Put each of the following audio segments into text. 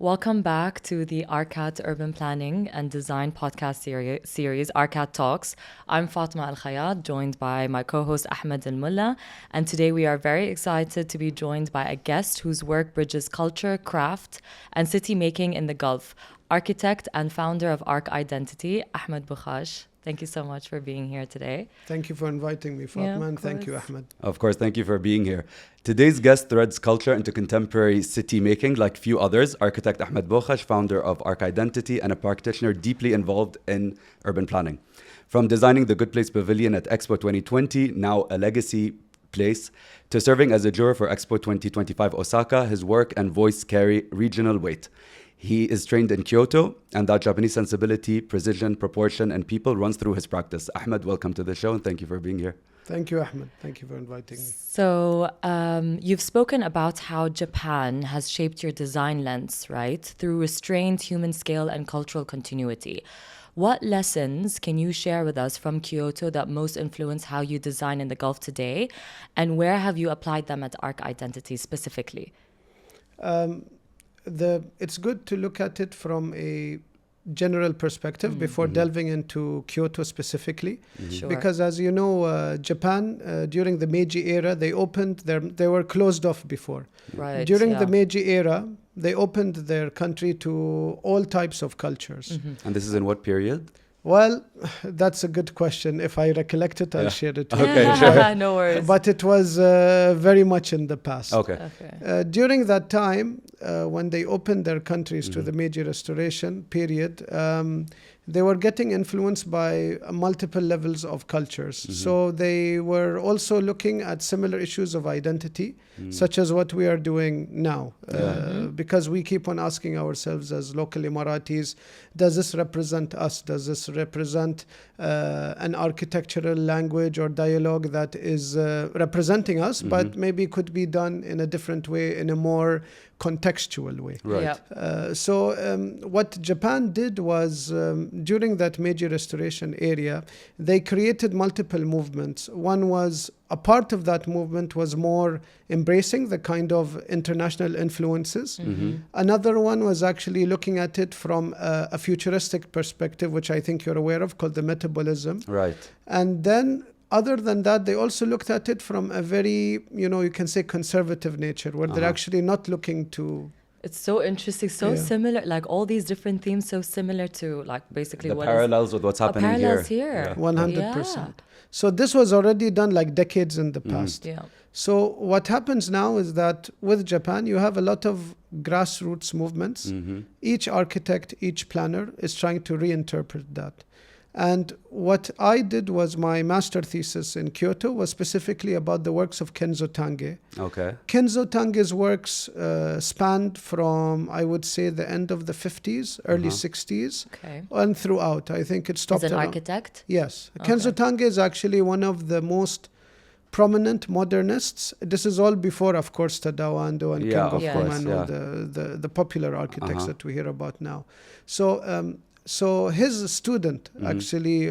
Welcome back to the ARKAT Urban Planning and Design podcast series, ARKAT Talks. I'm Fatma Al Khayat, joined by my co-host Ahmed Al Mulla, and today we are very excited to be joined by a guest whose work bridges culture, craft, and city making in the Gulf. Architect and founder of ARK Identity, Ahmed Bukhash. Thank you so much for being here today. Thank you for inviting me, Fatma, and thank you, Ahmed. Of course, thank you for being here. Today's guest threads culture into contemporary city making like few others. Architect Ahmed Bukhash, founder of ARK Identity and a practitioner deeply involved in urban planning. From designing the Good Place Pavilion at Expo 2020, now a legacy place, to serving as a juror for Expo 2025 Osaka, his work and voice carry regional weight. He is trained in Kyoto, and that Japanese sensibility, precision, proportion, and people runs through his practice. Ahmed, welcome to the show, and thank you for being here. Thank you, Ahmed. Thank you for inviting me. So, you've spoken about how Japan has shaped your design lens, right? Through restrained human scale and cultural continuity. What lessons can you share with us from Kyoto that most influence how you design in the Gulf today? And where have you applied them at ARK Identity specifically? It's good to look at it from a general perspective before delving into Kyoto specifically. Sure. Because as you know, Japan, during the Meiji era, they were closed off before. Right. During the Meiji era, they opened their country to all types of cultures. And this is in what period? Well, that's a good question. If I recollect it, I'll share it with you. Okay, sure. No worries. But it was very much in the past. Okay. During that time, when they opened their countries to the Meiji Restoration period, they were getting influenced by multiple levels of cultures. So they were also looking at similar issues of identity, such as what we are doing now. Because we keep on asking ourselves as local Emiratis, does this represent us? Does this represent an architectural language or dialogue that is representing us, but maybe could be done in a different way, in a more contextual way. Right. So what Japan did was, during that Meiji Restoration area, they created multiple movements. One was, a part of that movement was more embracing the kind of international influences. Another one was actually looking at it from a futuristic perspective, which I think you're aware of, called the metabolism. Right. And then other than that, they also looked at it from a very, you can say conservative nature, where they're actually not looking to... It's so interesting, so similar, like all these different themes, so similar to like basically The what parallels with what's happening parallels here. here. 100%. So this was already done like decades in the past. Yeah. So what happens now is that with Japan, you have a lot of grassroots movements. Each architect, each planner is trying to reinterpret that. And what I did was my master thesis in Kyoto was specifically about the works of Kenzo Tange. Okay. Kenzo Tange's works spanned from, I would say, the end of the 50s, early 60s, and throughout. I think it stopped As an around. architect? Yes. Kenzo Tange is actually one of the most prominent modernists. This is all before, of course, Tadao Ando and King of Kumano, the popular architects that we hear about now. So his student, actually,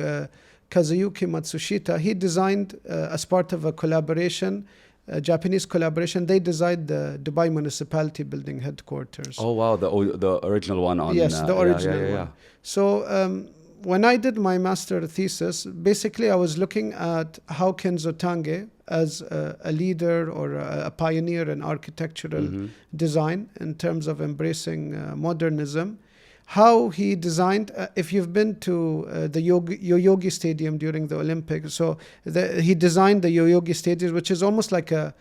Kazuyuki Matsushita, he designed, as part of a collaboration, a Japanese collaboration, they designed the Dubai Municipality Building headquarters. Oh, wow. The original one on... Yes, the original one. So when I did my master thesis, basically I was looking at how Kenzo Tange, as a leader or a pioneer in architectural design in terms of embracing modernism, how he designed, if you've been to the Yoyogi Stadium during the Olympics, so he designed the Yoyogi Stadium, which is almost like a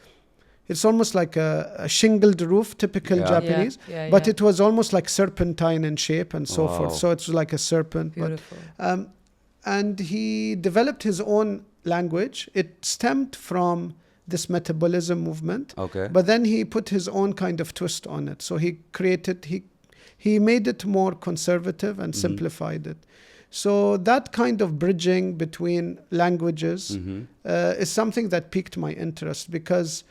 shingled roof, typical Japanese, but it was almost like serpentine in shape and so forth. So it's like a serpent. Beautiful. But, and he developed his own language. It stemmed from this metabolism movement, but then he put his own kind of twist on it. So he made it more conservative and simplified it. So that kind of bridging between languages is something that piqued my interest, because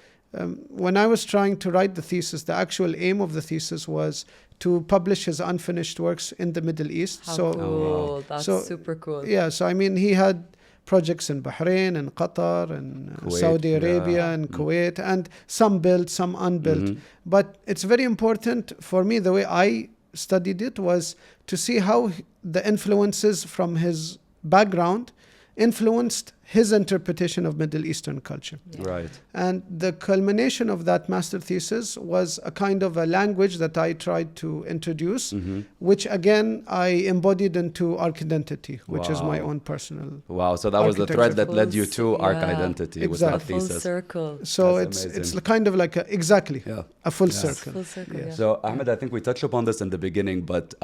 when I was trying to write the thesis, the actual aim of the thesis was to publish his unfinished works in the Middle East. How cool. That's super cool. Yeah, so I mean, he had projects in Bahrain and Qatar and Kuwait, Saudi Arabia yeah. and Kuwait, and some built, some unbuilt. But it's very important for me, the way I studied it was to see how the influences from his background influenced his interpretation of Middle Eastern culture. Right. And the culmination of that master thesis was a kind of a language that I tried to introduce, which again I embodied into ARK Identity, which is my Wow. own personal. Wow. So that was the thread that led you to Yeah. ARK Identity with that Exactly. Full thesis. circle. So That's it's amazing. kind of like exactly Yeah. a full Yeah. circle. Full circle, Yeah. yeah. So, Ahmed, I think we touched upon this in the beginning, but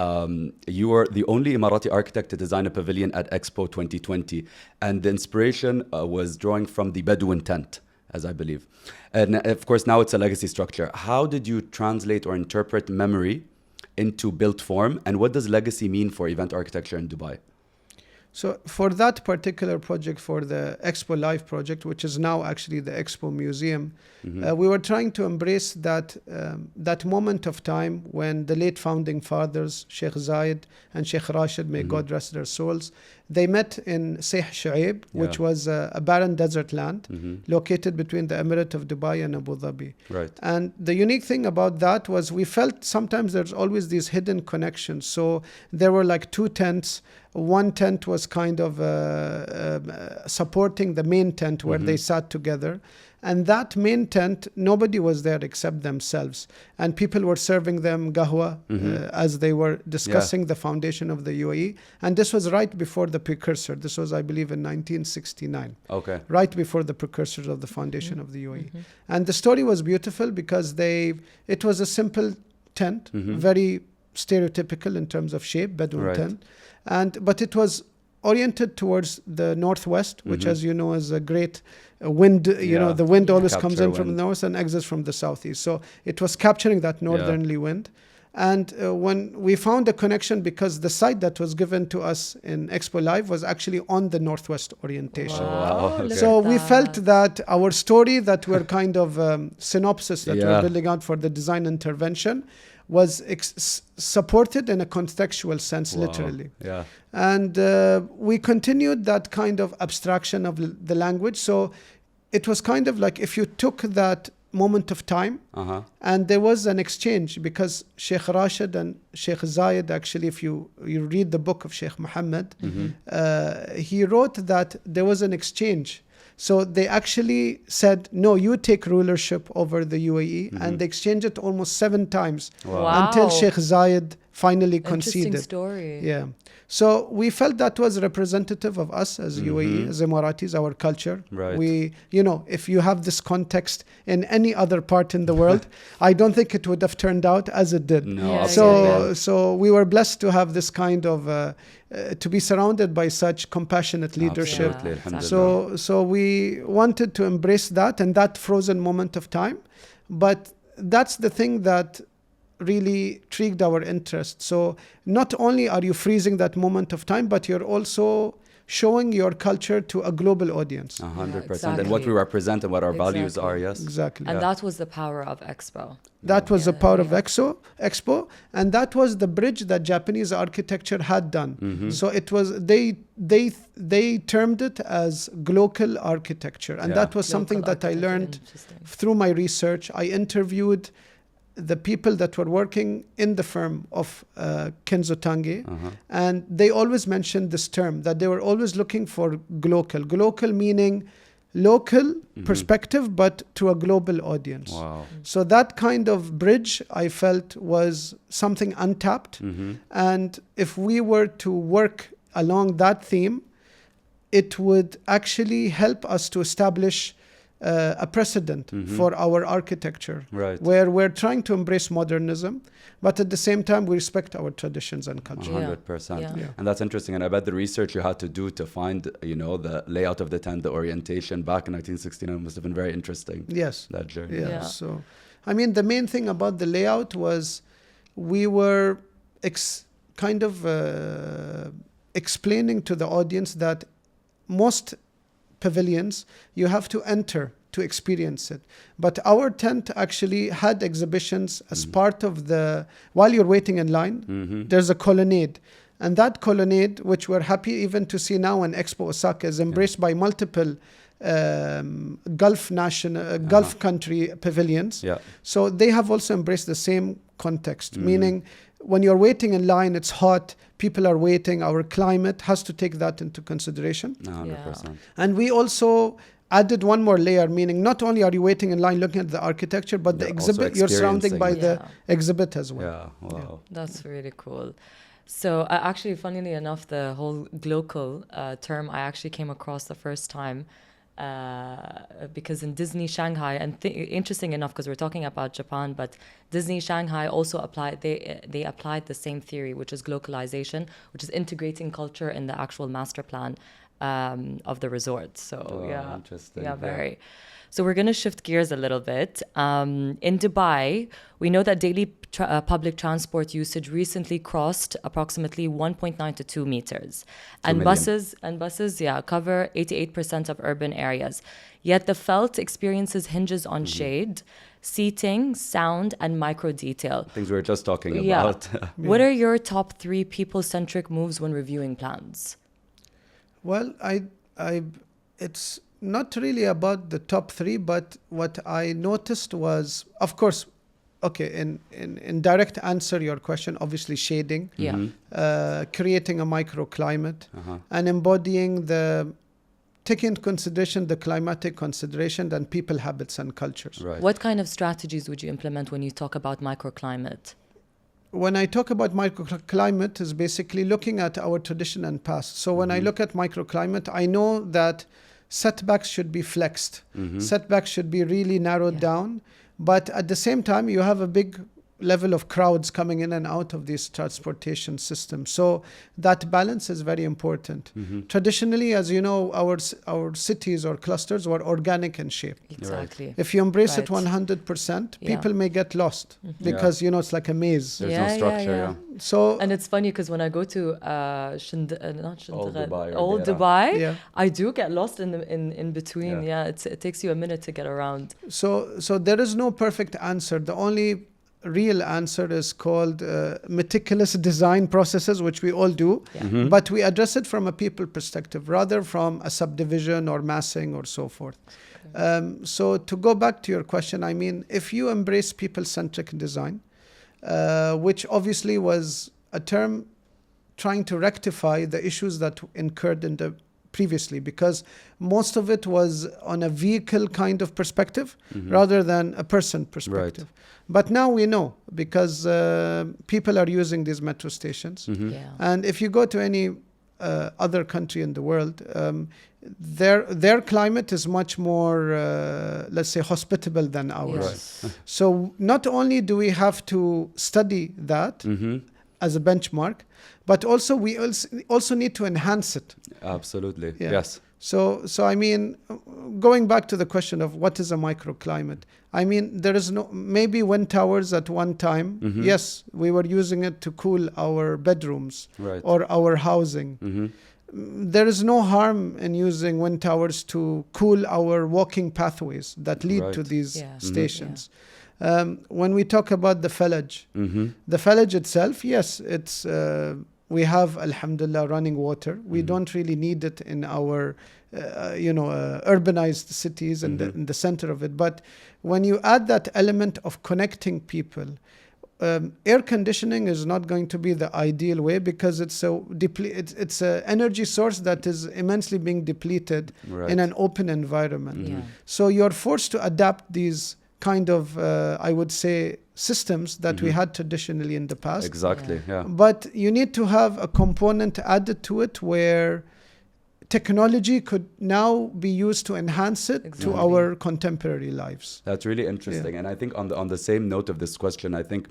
you were the only Emirati architect to design a pavilion at Expo 2020. And the inspiration was drawing from the Bedouin tent, as I believe. And of course, now it's a legacy structure. How did you translate or interpret memory into built form? And what does legacy mean for event architecture in Dubai? So for that particular project, for the Expo Live project, which is now actually the Expo Museum, we were trying to embrace that moment of time when the late founding fathers, Sheikh Zayed and Sheikh Rashid, may God rest their souls, they met in Seyh Shuaib, which was a barren desert land located between the Emirate of Dubai and Abu Dhabi. Right. And the unique thing about that was we felt sometimes there's always these hidden connections. So there were like two tents. One tent was kind of supporting the main tent where they sat together. And that main tent, nobody was there except themselves. And people were serving them qahwa as they were discussing the foundation of the UAE. And this was right before the precursor. This was, I believe, in 1969. Okay. Right before the precursors of the foundation of the UAE. And the story was beautiful because it was a simple tent, very stereotypical in terms of shape, Bedouin tent. But it was oriented towards the northwest, which, as you know, is a great wind. You know, the wind always comes in from the north and exits from the southeast. So it was capturing that northerly wind. And when we found a connection, because the site that was given to us in Expo Live was actually on the northwest orientation. Wow, okay. So we felt that our story that we're kind of synopsis that we're building out for the design intervention was supported in a contextual sense, literally. Yeah. And we continued that kind of abstraction of the language. So it was kind of like if you took that moment of time and there was an exchange, because Sheikh Rashid and Sheikh Zayed, actually, if you read the book of Sheikh Muhammad, he wrote that there was an exchange. So they actually said, no, you take rulership over the UAE, and they exchanged it almost 7 times until Sheikh Zayed finally conceded. Interesting story. Yeah. So we felt that was representative of us as UAE, as Emiratis, our culture. Right. We, you know, if you have this context in any other part in the world, I don't think it would have turned out as it did. No, So we were blessed to have this kind of, to be surrounded by such compassionate leadership. Absolutely. So we wanted to embrace that and that frozen moment of time. But that's the thing that really intrigued our interest. So not only are you freezing that moment of time, but you're also showing your culture to a global audience. 100%. And what we represent and what our values are, yes. Exactly. And that was the power of Expo. That was the power of Expo, and that was the bridge that Japanese architecture had done. So it was they termed it as glocal architecture, and that was something that I learned through my research. I interviewed the people that were working in the firm of Kenzo Tange, and they always mentioned this term, that they were always looking for glocal. Glocal meaning local perspective, but to a global audience. Wow. So that kind of bridge, I felt, was something untapped. And if we were to work along that theme, it would actually help us to establish a precedent for our architecture, where we're trying to embrace modernism, but at the same time we respect our traditions and culture. 100%. Yeah. And that's interesting. And I bet the research you had to do to find, you know, the layout of the tent, the orientation back in 1969 must have been very interesting. Yes. That journey. Yeah. So, I mean, the main thing about the layout was we were kind of explaining to the audience that most pavilions, you have to enter to experience it. But our tent actually had exhibitions as part of while you're waiting in line, there's a colonnade. And that colonnade, which we're happy even to see now in Expo Osaka, is embraced by multiple Gulf country pavilions. Yeah. So they have also embraced the same context, meaning when you're waiting in line, it's hot, people are waiting, our climate has to take that into consideration. 100%. And we also added one more layer, meaning not only are you waiting in line looking at the architecture, but the exhibit, you're surrounded by the exhibit as well. Yeah, wow. That's really cool. So actually, funnily enough, the whole glocal term I actually came across the first time because in Disney Shanghai, and interesting enough, because we're talking about Japan, but Disney Shanghai also applied, they applied the same theory, which is glocalization, which is integrating culture in the actual master plan of the resort. So interesting. Yeah, very. So we're going to shift gears a little bit. In Dubai, we know that daily public transport usage recently crossed approximately 1.9 to 2 meters. And buses cover 88% of urban areas. Yet the felt experiences hinges on shade, seating, sound, and micro detail. Things we were just talking about. What are your top 3 people-centric moves when reviewing plans? Well, it's not really about the top 3, but what I noticed was, of course, in direct answer your question, obviously shading, creating a microclimate, and embodying taking into consideration the climatic consideration and people habits and cultures. Right. What kind of strategies would you implement when you talk about microclimate? When I talk about microclimate, is basically looking at our tradition and past. So when I look at microclimate, I know that setbacks should be flexed. Setbacks should be really narrowed down. But at the same time, you have a big level of crowds coming in and out of these transportation systems. So that balance is very important. Traditionally, as you know, our cities or clusters were organic in shape. Exactly. If you embrace it 100%, people may get lost because, it's like a maze. There's no structure, So, and it's funny because when I go to Old Dubai, Dubai, I do get lost in between. It takes you a minute to get around. So there is no perfect answer. The only real answer is called meticulous design processes, which we all do, but we address it from a people perspective rather from a subdivision or massing or so forth. So to go back to your question, I mean, if you embrace people-centric design, which obviously was a term trying to rectify the issues that incurred in the previously, because most of it was on a vehicle kind of perspective rather than a person perspective. Right. But now we know, because people are using these metro stations. And if you go to any other country in the world, their climate is much more, let's say, hospitable than ours. Right. So not only do we have to study that as a benchmark, but also we also need to enhance it. Absolutely. Yes. So I mean, going back to the question of what is a microclimate, I mean, there is maybe wind towers at one time. Yes, we were using it to cool our bedrooms or our housing. There is no harm in using wind towers to cool our walking pathways that lead to these stations. When we talk about the Falaj, the Falaj itself, yes, it's we have, alhamdulillah, running water. We don't really need it in our, urbanized cities and in the center of it. But when you add that element of connecting people, air conditioning is not going to be the ideal way, because it's it's an energy source that is immensely being depleted in an open environment. So you're forced to adapt these kind of, I would say, systems that we had traditionally in the past. Exactly, But you need to have a component added to it where technology could now be used to enhance it to our contemporary lives. That's really interesting. And I think on the same note of this question, I think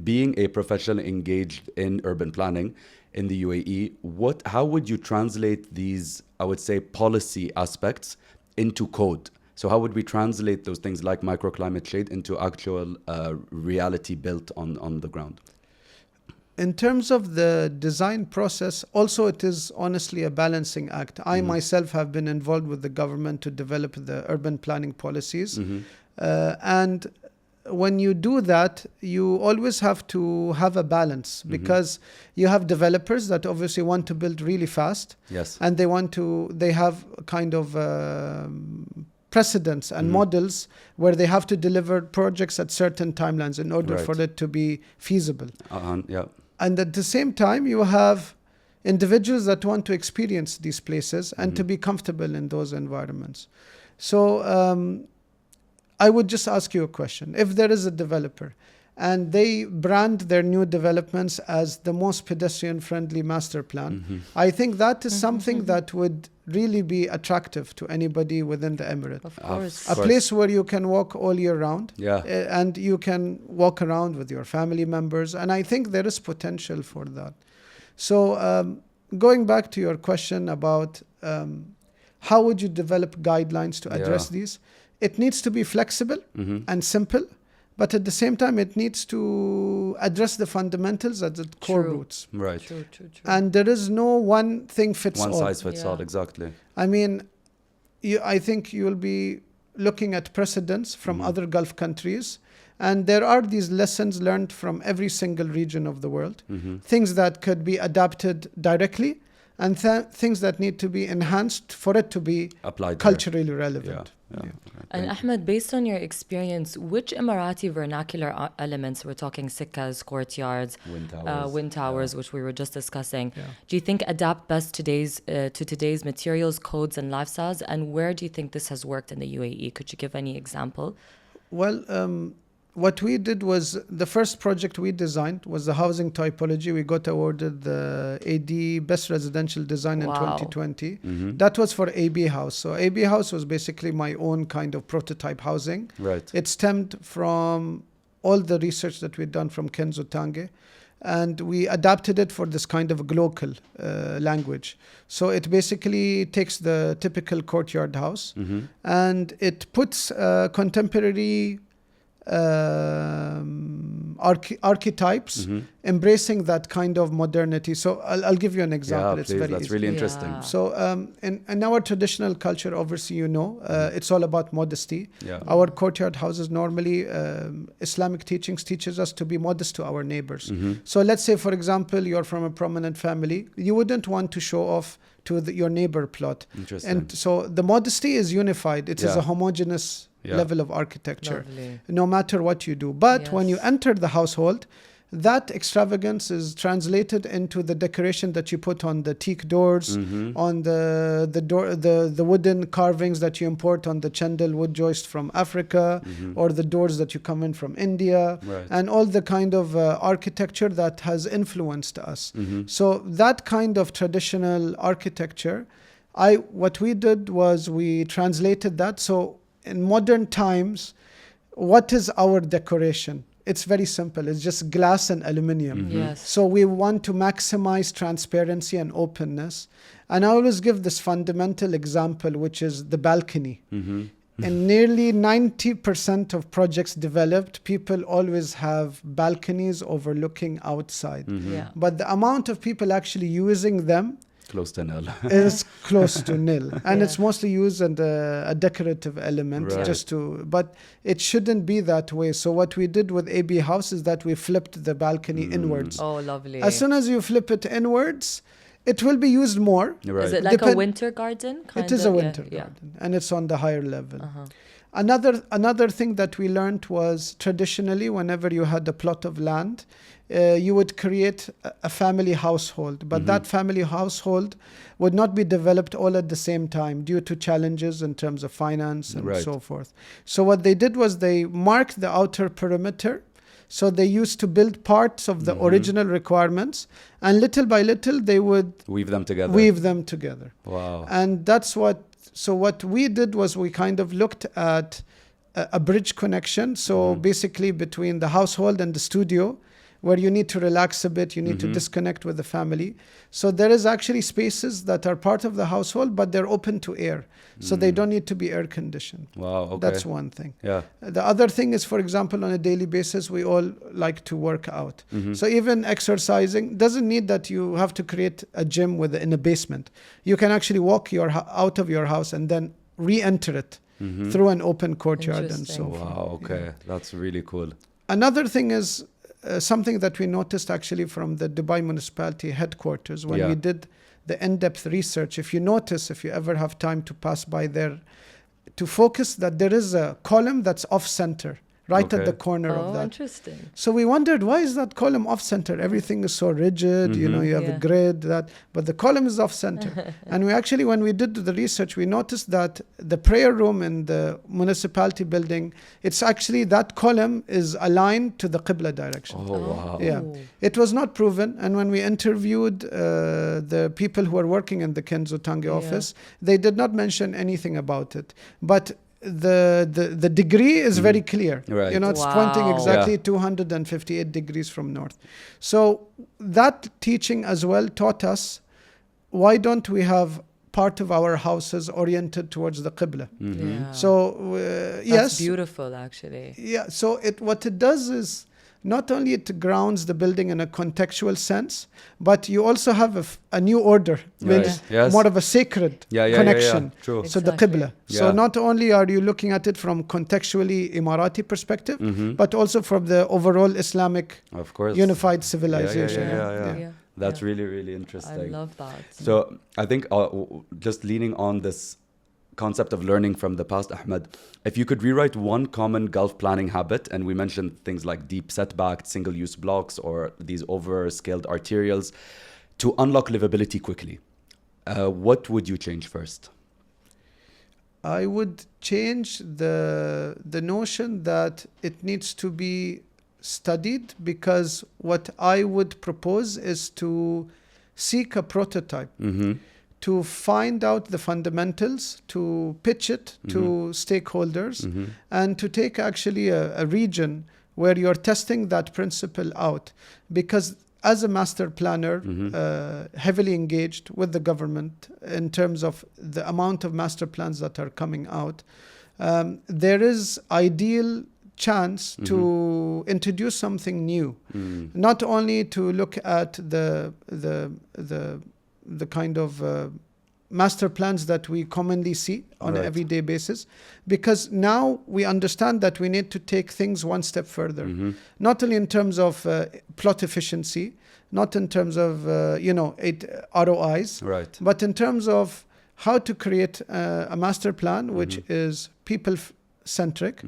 being a professional engaged in urban planning in the UAE, how would you translate these, I would say, policy aspects into code? So how would we translate those things like microclimate shade into actual reality built on the ground? In terms of the design process, also it is honestly a balancing act. I myself have been involved with the government to develop the urban planning policies. And when you do that, you always have to have a balance, because you have developers that obviously want to build really fast. Yes. And they have kind of precedents and models where they have to deliver projects at certain timelines in order for it to be feasible. Yeah. And at the same time, you have individuals that want to experience these places and to be comfortable in those environments. So I would just ask you a question. If there is a developer and they brand their new developments as the most pedestrian-friendly master plan, I think that is something that would really be attractive to anybody within the Emirate. Of course. A place where you can walk all year round, Yeah. and you can walk around with your family members. And I think there is potential for that. So going back to your question about how would you develop guidelines to address these, it needs to be flexible and simple, but at the same time, it needs to address the fundamentals at the core roots. Right. True. And there is no one thing fits all. One size fits all, exactly. I mean, I think you'll be looking at precedents from other Gulf countries, and there are these lessons learned from every single region of the world, things that could be adapted directly, and things that need to be enhanced for it to be applied culturally relevant. Yeah. And Ahmed, based on your experience, which Emirati vernacular elements, we're talking sikkas, courtyards, wind towers, which we were just discussing, do you think adapt best to today's materials, codes and lifestyles? And where do you think this has worked in the UAE? Could you give any example? Well, what we did was, the first project we designed was the housing typology. We got awarded the AD Best Residential Design in 2020. That was for AB House. So AB House was basically my own kind of prototype housing. Right. It stemmed from all the research that we'd done from Kenzo Tange, and we adapted it for this kind of a local language. So it basically takes the typical courtyard house and it puts contemporary archetypes, embracing that kind of modernity. So I'll give you an example. It's very that's easy. Really interesting. Yeah. So in our traditional culture, obviously, it's all about modesty. Yeah. Our courtyard houses, normally Islamic teachings teaches us to be modest to our neighbors. So let's say, for example, you're from a prominent family. You wouldn't want to show off to your neighbor plot. Interesting. And so the modesty is unified. It is a homogeneous level of architecture, no matter what you do. But when you enter the household, that extravagance is translated into the decoration that you put on the teak doors, on the wooden carvings that you import on the chandel wood joist from Africa, or the doors that you come in from India, and all the kind of architecture that has influenced us. So that kind of traditional architecture, what we did was we translated that. So in modern times, what is our decoration? It's very simple. It's just glass and aluminium. Yes. So we want to maximize transparency and openness. And I always give this fundamental example, which is the balcony. In nearly 90% of projects developed, people always have balconies overlooking outside. But the amount of people actually using them close to nil. is close to nil. And it's mostly used as a decorative element, but it shouldn't be that way. So what we did with AB House is that we flipped the balcony inwards. Oh, lovely. As soon as you flip it inwards, it will be used more. Is it like a winter garden? It is a winter garden, and it's on the higher level. Another thing that we learned was, traditionally, whenever you had a plot of land, you would create a family household, but that family household would not be developed all at the same time due to challenges in terms of finance and so forth. So what they did was they marked the outer perimeter. So they used to build parts of the original requirements, and little by little they would weave them together. Wow. And that's what we did was we kind of looked at a bridge connection. So basically between the household and the studio, where you need to relax a bit, you need to disconnect with the family. So there is actually spaces that are part of the household, but they're open to air. So they don't need to be air conditioned. Wow, okay. That's one thing. Yeah. The other thing is, for example, on a daily basis, we all like to work out. So even exercising doesn't need that you have to create a gym in a basement. You can actually walk out of your house and then re-enter it through an open courtyard and so Interesting. forth. Wow, okay. That's really cool. Another thing is something that we noticed actually from the Dubai municipality headquarters when we did the in-depth research. If you notice, if you ever have time to pass by there, to focus that there is a column that's off-center, right at the corner of that. Interesting. So we wondered, why is that column off-center? Everything is so rigid, you have a grid, but the column is off-center. And we actually, when we did the research, we noticed that the prayer room in the municipality building, it's actually, that column is aligned to the Qibla direction. Oh, wow. Yeah, it was not proven. And when we interviewed the people who are working in the Kenzo Tange office, they did not mention anything about it. But the degree is very clear. Right. It's pointing exactly 258 degrees from north. So that teaching as well taught us, why don't we have part of our houses oriented towards the Qibla? Yeah. So That's yes, beautiful actually. yeah. So what it does is, not only it grounds the building in a contextual sense, but you also have a new order, means more of a sacred connection. True. So the Exactly. Qibla. So not only are you looking at it from contextually Emirati perspective, but also from the overall Islamic Of course. unified civilization. Yeah. That's really, really interesting. I love that. So I think just leaning on this concept of learning from the past, Ahmed, if you could rewrite one common Gulf planning habit, and we mentioned things like deep setback, single-use blocks, or these over-scaled arterials, to unlock livability quickly, what would you change first? I would change the notion that it needs to be studied, because what I would propose is to seek a prototype, to find out the fundamentals, to pitch it to stakeholders, and to take actually a region where you're testing that principle out. Because as a master planner, heavily engaged with the government in terms of the amount of master plans that are coming out, there is ideal chance to introduce something new, not only to look at the kind of master plans that we commonly see on an everyday basis, because now we understand that we need to take things one step further, not only in terms of plot efficiency, not in terms of ROIs, but in terms of how to create a master plan which is people-centric.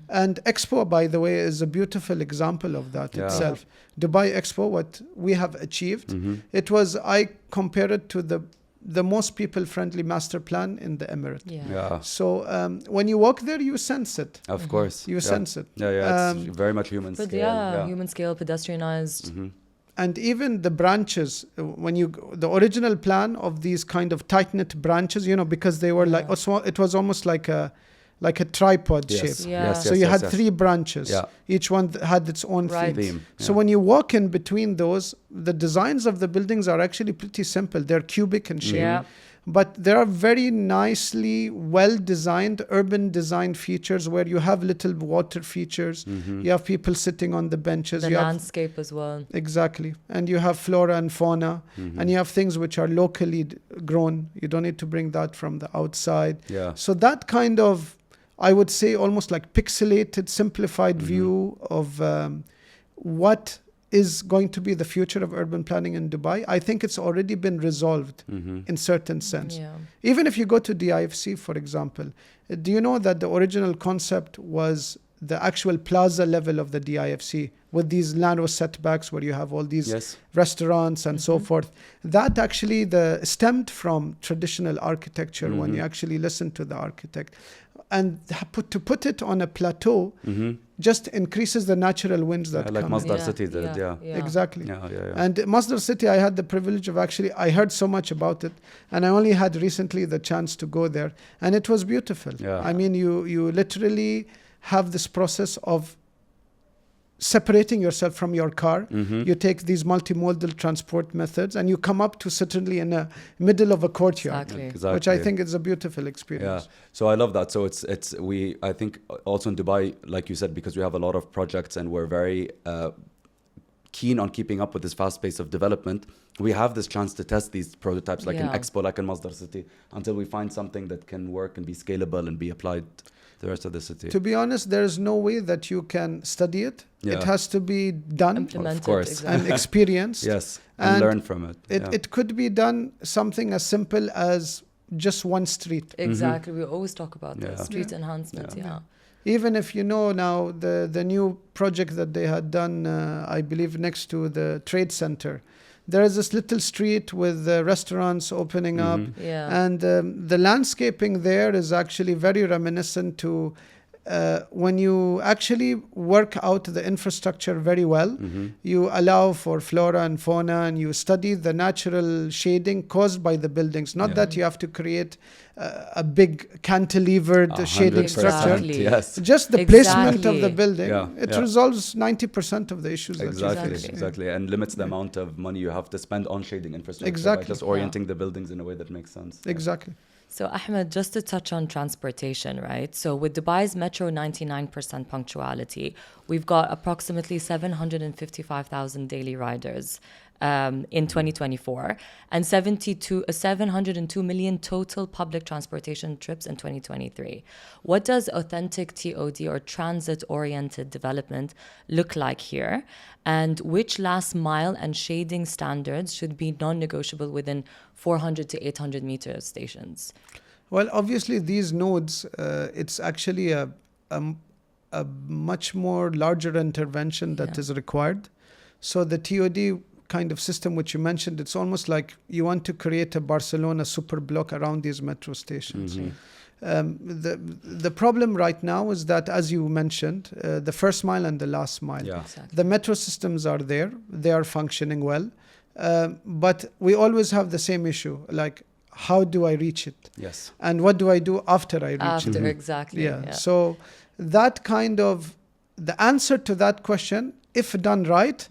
And Expo, by the way, is a beautiful example of that itself. Dubai Expo, what we have achieved, it was, I compare it to the most people-friendly master plan in the Emirate. So when you walk there, you sense it. Of course. You sense it. It's very much human scale. Human scale, pedestrianized. And even the branches, the original plan of these kind of tight-knit branches, because they were it was almost like a tripod shape. So you had three branches. Each one had its own theme. So when you walk in between those, the designs of the buildings are actually pretty simple. They're cubic in shape. But there are very nicely well-designed urban design features where you have little water features. You have people sitting on the benches. The landscape as well. Exactly. And you have flora and fauna. And you have things which are locally grown. You don't need to bring that from the outside. So that kind of, I would say, almost like pixelated, simplified view of what is going to be the future of urban planning in Dubai, I think it's already been resolved in certain sense. Even if you go to DIFC, for example, do you know that the original concept was the actual plaza level of the DIFC with these narrow setbacks where you have all these restaurants and so forth? That actually stemmed from traditional architecture when you actually listen to the architect. And to put it on a plateau just increases the natural winds that come. Like Masdar City did, Exactly. And Masdar City, I had the privilege of I heard so much about it, and I only had recently the chance to go there, and it was beautiful. I mean, you literally have this process of separating yourself from your car. You take these multimodal transport methods and you come up to certainly in the middle of a courtyard, which I think is a beautiful experience. So I love that. So I think also in Dubai, like you said, because we have a lot of projects and we're very keen on keeping up with this fast pace of development, we have this chance to test these prototypes like in Expo, like in Masdar City, until we find something that can work and be scalable and be applied to the rest of the city. To be honest, there is no way that you can study it. It has to be done, implemented, of course, exactly. and experienced. Yes, and learn from it. It could be done something as simple as just one street. Exactly. We always talk about this street enhancement. Even if you know now the new project that they had done, I believe next to the trade center, there is this little street with restaurants opening up, and the landscaping there is actually very reminiscent to when you actually work out the infrastructure very well, you allow for flora and fauna, and you study the natural shading caused by the buildings. Not that you have to create a big cantilevered shading structure. Yes. Just the placement of the building. It resolves 90% of the issues. Exactly. And limits the amount of money you have to spend on shading infrastructure by just orienting the buildings in a way that makes sense. Exactly. So Ahmed, just to touch on transportation, right? So with Dubai's metro 99% punctuality, we've got approximately 755,000 daily riders in 2024 and 702 million total public transportation trips in 2023. What does authentic TOD or transit-oriented development look like here? And which last mile and shading standards should be non-negotiable within 400 to 800 meter stations? Well, obviously these nodes, it's actually a much more larger intervention that is required. So the TOD kind of system which you mentioned, it's almost like you want to create a Barcelona super block around these metro stations. The problem right now is that, as you mentioned, the first mile and the last mile. The metro systems are there, they are functioning well, but we always have the same issue, like how do I reach it? Yes. And what do I do after I reach it? Exactly. So that kind of, the answer to that question, if done right,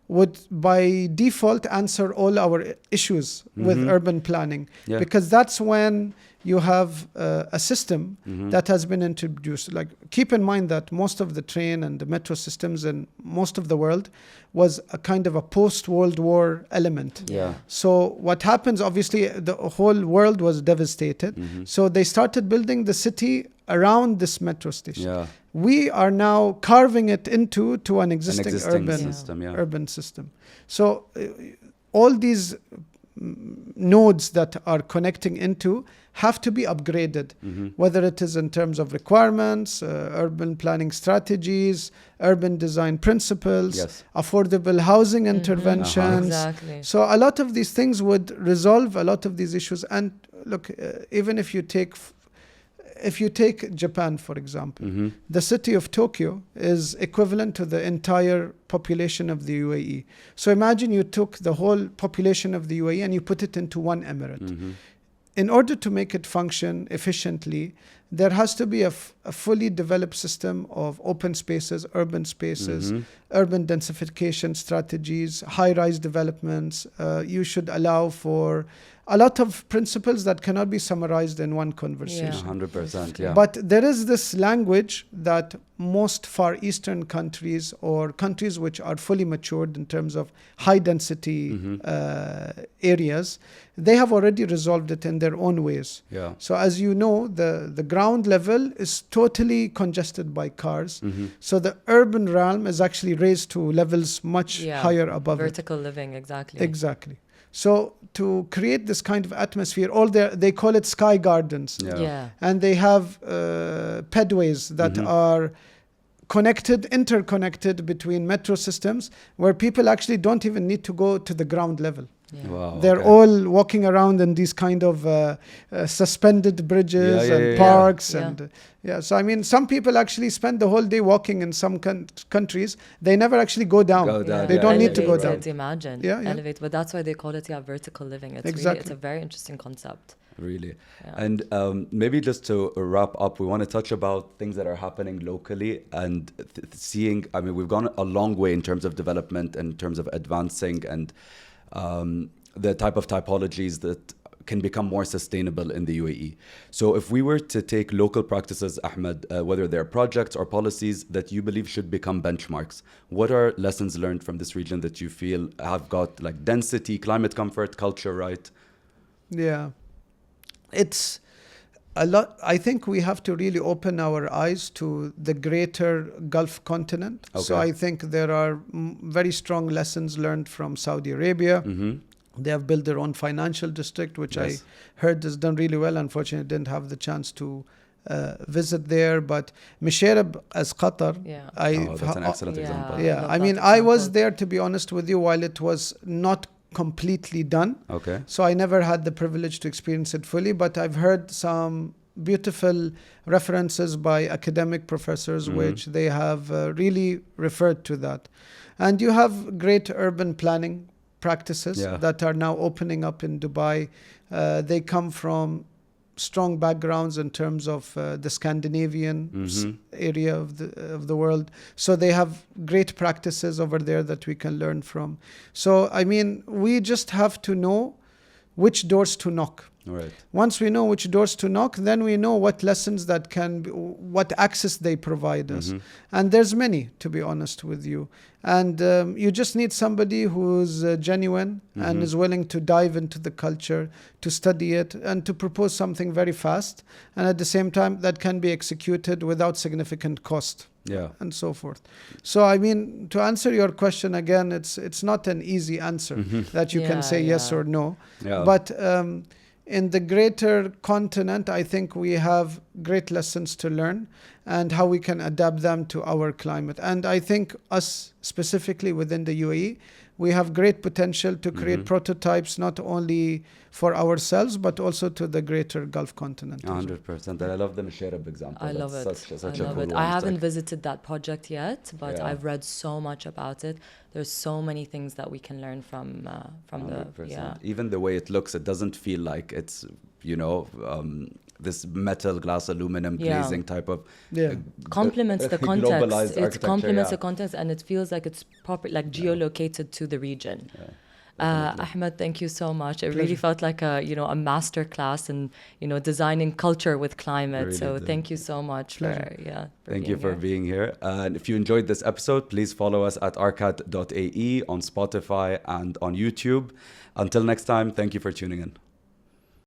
would by default answer all our issues with urban planning, because that's when you have a system that has been introduced. Like, keep in mind that most of the train and the metro systems in most of the world was a kind of a post-World War element. So what happens, obviously, the whole world was devastated. So they started building the city around this metro station. We are now carving it into an existing urban system. So all these nodes that are connecting into have to be upgraded, whether it is in terms of requirements, urban planning strategies, urban design principles, affordable housing interventions. So a lot of these things would resolve a lot of these issues. And look, even if you take Japan, for example, the city of Tokyo is equivalent to the entire population of the UAE. So imagine you took the whole population of the UAE and you put it into one emirate. In order to make it function efficiently, there has to be a fully developed system of open spaces, urban spaces, urban densification strategies, high-rise developments. You should allow for a lot of principles that cannot be summarized in one conversation. 100%, But there is this language that most Far Eastern countries or countries which are fully matured in terms of high density areas, they have already resolved it in their own ways. So as you know, the ground level is totally congested by cars. So the urban realm is actually raised to levels much higher above vertical living, exactly. Exactly. So to create this kind of atmosphere, they call it sky gardens. And they have pedways that are interconnected between metro systems, where people actually don't even need to go to the ground level. They're all walking around in these kind of suspended bridges and parks. And so I mean, some people actually spend the whole day walking in some countries. They never actually go down. They don't need to go down. Imagine. Elevate. But that's why they call it vertical living. It's really, it's a very interesting concept. Really. And maybe just to wrap up, we want to touch about things that are happening locally and seeing, I mean, we've gone a long way in terms of development, in terms of advancing and the type of typologies that can become more sustainable in the UAE. So if we were to take local practices, Ahmed, whether they're projects or policies that you believe should become benchmarks, what are lessons learned from this region that you feel have got like density, climate comfort, culture right? Yeah. It's a lot. I think we have to really open our eyes to the greater Gulf continent. Okay. So I think there are very strong lessons learned from Saudi Arabia. They have built their own financial district, which I heard is done really well. Unfortunately, didn't have the chance to visit there. But Misherab as Qatar, that's an excellent example. Yeah, I mean, I was there, to be honest with you, while it was not completely done. Okay. So I never had the privilege to experience it fully, but I've heard some beautiful references by academic professors which they have really referred to that. And you have great urban planning practices that are now opening up in Dubai. They come from strong backgrounds in terms of the Scandinavian area of the world. So they have great practices over there that we can learn from. So, I mean, we just have to know which doors to knock. Right. Once we know which doors to knock, then we know what lessons that can be, what access they provide us. And there's many, to be honest with you. And you just need somebody who's genuine and is willing to dive into the culture, to study it, and to propose something very fast. And at the same time, that can be executed without significant cost. And so forth. So, I mean, to answer your question again, it's not an easy answer that you can say yes or no. But in the greater continent, I think we have great lessons to learn and how we can adapt them to our climate. And I think us specifically within the UAE, we have great potential to create prototypes not only for ourselves but also to the greater Gulf continent. 100%. And I love the Misherab example. I love it. Such I a love cool it. one. I haven't visited that project yet, but I've read so much about it. There's so many things that we can learn from 100%. Even the way it looks, it doesn't feel like it's, you know, this metal, glass, aluminum glazing type of complements the context. It complements the the context, and it feels like it's proper, like geolocated to the region. Ahmed, thank you so much. It really felt like a master class in designing culture with climate. Really so thank you so much thank you for being here. And if you enjoyed this episode, please follow us at arkat.ae on Spotify and on YouTube. Until next time, thank you for tuning in.